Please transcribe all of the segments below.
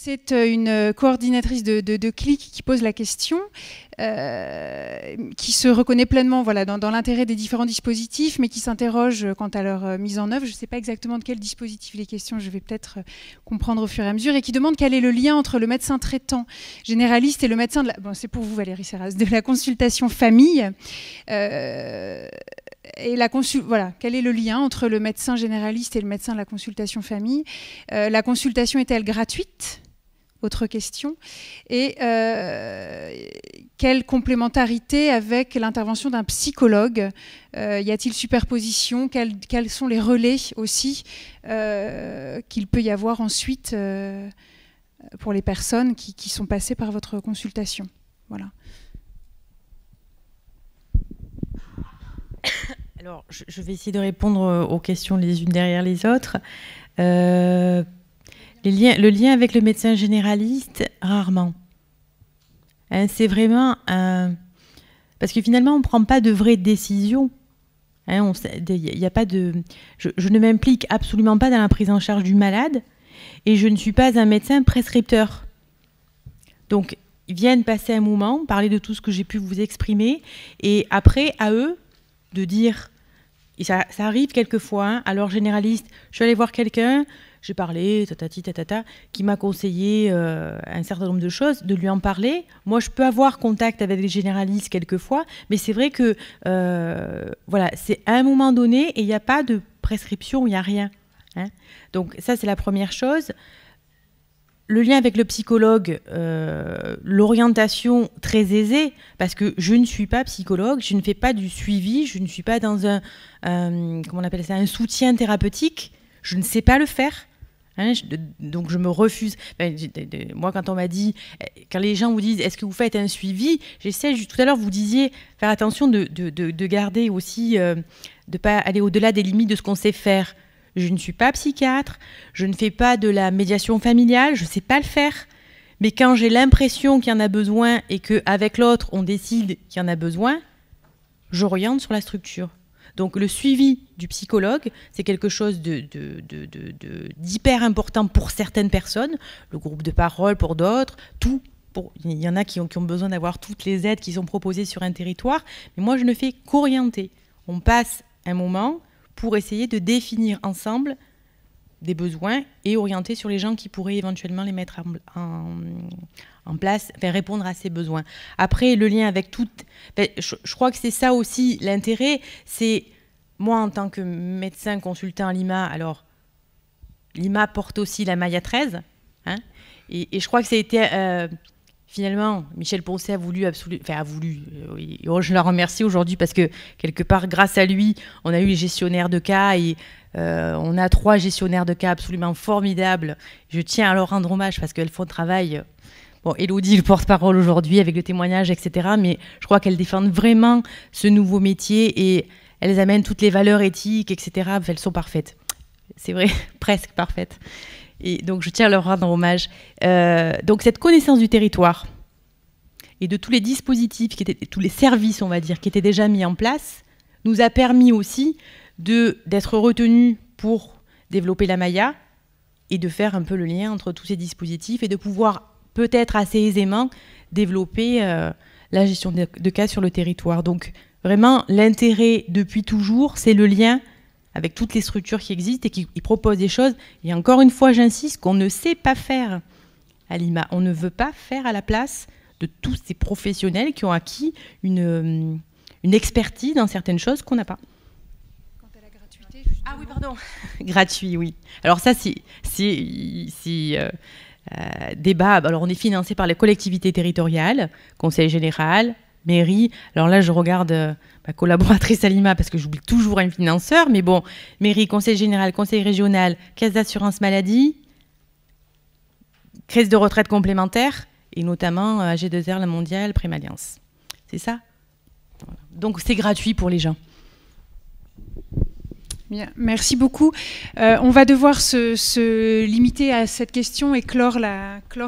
C'est une coordinatrice de CLIC qui pose la question, qui se reconnaît pleinement voilà, dans l'intérêt des différents dispositifs, mais qui s'interroge quant à leur mise en œuvre. Je ne sais pas exactement de quel dispositif il est question, je vais peut-être comprendre au fur et à mesure, et qui demande quel est le lien entre le médecin traitant généraliste et le médecin de la... Bon, c'est pour vous Valérie Serras, de la consultation famille. Et voilà, quel est le lien entre le médecin généraliste et le médecin de la consultation famille? La consultation est-elle gratuite? Autre question. Et quelle complémentarité avec l'intervention d'un psychologue? Y a-t-il superposition? Quels sont les relais aussi qu'il peut y avoir ensuite pour les personnes qui sont passées par votre consultation? Voilà. Alors, je vais essayer de répondre aux questions les unes derrière les autres. Le lien avec le médecin généraliste, rarement. Hein, c'est vraiment... parce que finalement, on ne prend pas de vraies décisions. Hein, y a pas de, je ne m'implique absolument pas dans la prise en charge du malade et je ne suis pas un médecin prescripteur. Donc, ils viennent passer un moment, parler de tout ce que j'ai pu vous exprimer et après, à eux de dire... Et ça arrive quelquefois, hein, alors généraliste, je suis allée voir quelqu'un, j'ai parlé, tatati, tatata, qui m'a conseillé un certain nombre de choses, de lui en parler. Moi, je peux avoir contact avec les généralistes quelquefois, mais c'est vrai que, voilà, c'est à un moment donné, et il n'y a pas de prescription, il n'y a rien. Hein. Donc ça, c'est la première chose. Le lien avec le psychologue, l'orientation très aisée, parce que je ne suis pas psychologue, je ne fais pas du suivi, je ne suis pas dans comment on appelle ça, un soutien thérapeutique, je ne sais pas le faire. Hein, donc je me refuse. Moi, quand on m'a dit, quand les gens vous disent, est-ce que vous faites un suivi, j'essaie, tout à l'heure vous disiez, faire attention de garder aussi, de ne pas aller au-delà des limites de ce qu'on sait faire. Je ne suis pas psychiatre, je ne fais pas de la médiation familiale, je ne sais pas le faire. Mais quand j'ai l'impression qu'il y en a besoin et qu'avec l'autre, on décide qu'il y en a besoin, j'oriente sur la structure. Donc le suivi du psychologue, c'est quelque chose d'hyper important pour certaines personnes, le groupe de parole pour d'autres, tout. Il y en a qui ont besoin d'avoir toutes les aides qui sont proposées sur un territoire, mais moi je ne fais qu'orienter. On passe un moment pour essayer de définir ensemble des besoins et orienter sur les gens qui pourraient éventuellement les mettre en place, enfin, répondre à ces besoins. Après, le lien avec tout... je crois que c'est ça aussi l'intérêt, c'est moi en tant que médecin consultant à l'IMA, alors l'IMA porte aussi la Maya 13, hein, et je crois que ça a été... finalement, Michel Poncet a voulu je la remercie aujourd'hui parce que quelque part, grâce à lui, on a eu les gestionnaires de cas et on a 3 gestionnaires de cas absolument formidables. Je tiens à leur rendre hommage parce qu'elles font un travail... Bon, Élodie, le porte-parole aujourd'hui avec le témoignage, etc. Mais je crois qu'elles défendent vraiment ce nouveau métier et elles amènent toutes les valeurs éthiques, etc. Elles sont parfaites. C'est vrai, presque parfaites. Et donc, je tiens à leur rendre hommage. Donc, cette connaissance du territoire et de tous les dispositifs, tous les services, on va dire, qui étaient déjà mis en place, nous a permis aussi d'être retenus pour développer la Maya et de faire un peu le lien entre tous ces dispositifs et de pouvoir peut-être assez aisément développer la gestion de cas sur le territoire. Donc, vraiment, l'intérêt depuis toujours, c'est le lien avec toutes les structures qui existent et qui proposent des choses. Et encore une fois, j'insiste, qu'on ne sait pas faire à l'IMA. On ne veut pas faire à la place de tous ces professionnels qui ont acquis une expertise dans certaines choses qu'on n'a pas. Quant à la gratuité, justement... Ah oui, pardon. Gratuit, oui. Alors ça, c'est débat. Alors on est financé par les collectivités territoriales, conseil général, mairie. Alors là, je regarde ma collaboratrice à l'IMA parce que j'oublie toujours un financeur. Mais bon, mairie, conseil général, conseil régional, caisse d'assurance maladie, caisse de retraite complémentaire et notamment AG2R, la mondiale, Prémalliance. C'est ça. Voilà. Donc c'est gratuit pour les gens. Bien, merci beaucoup. On va devoir se limiter à cette question et clore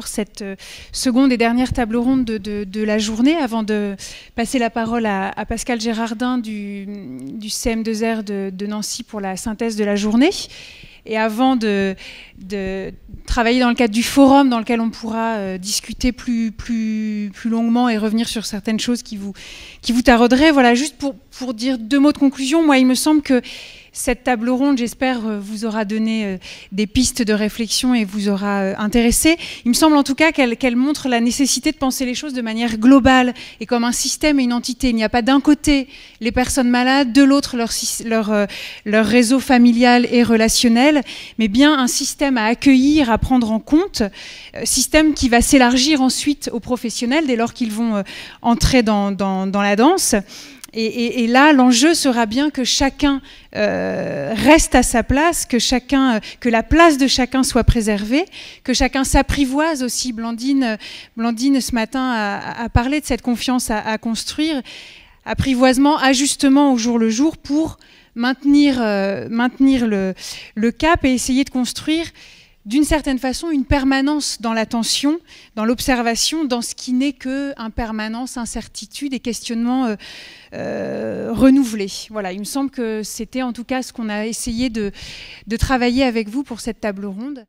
cette seconde et dernière table ronde de la journée avant de passer la parole à Pascal Gérardin du CM2R de Nancy pour la synthèse de la journée. et avant de travailler dans le cadre du forum dans lequel on pourra discuter plus longuement et revenir sur certaines choses qui vous tarauderaient. Voilà, juste pour dire 2 mots de conclusion, moi il me semble que cette table ronde, j'espère, vous aura donné des pistes de réflexion et vous aura intéressé. Il me semble en tout cas qu'elle montre la nécessité de penser les choses de manière globale et comme un système et une entité. Il n'y a pas d'un côté les personnes malades, de l'autre leur réseau familial et relationnel, mais bien un système à accueillir, à prendre en compte, système qui va s'élargir ensuite aux professionnels dès lors qu'ils vont entrer dans la danse. Et là, l'enjeu sera bien que chacun reste à sa place, que la place de chacun soit préservée, que chacun s'apprivoise aussi. Blandine ce matin, a parlé de cette confiance à construire. Apprivoisement, ajustement au jour le jour pour maintenir le cap et essayer de construire d'une certaine façon une permanence dans l'attention, dans l'observation, dans ce qui n'est qu'impermanence, incertitude et questionnement renouvelé. Voilà, il me semble que c'était en tout cas ce qu'on a essayé de travailler avec vous pour cette table ronde.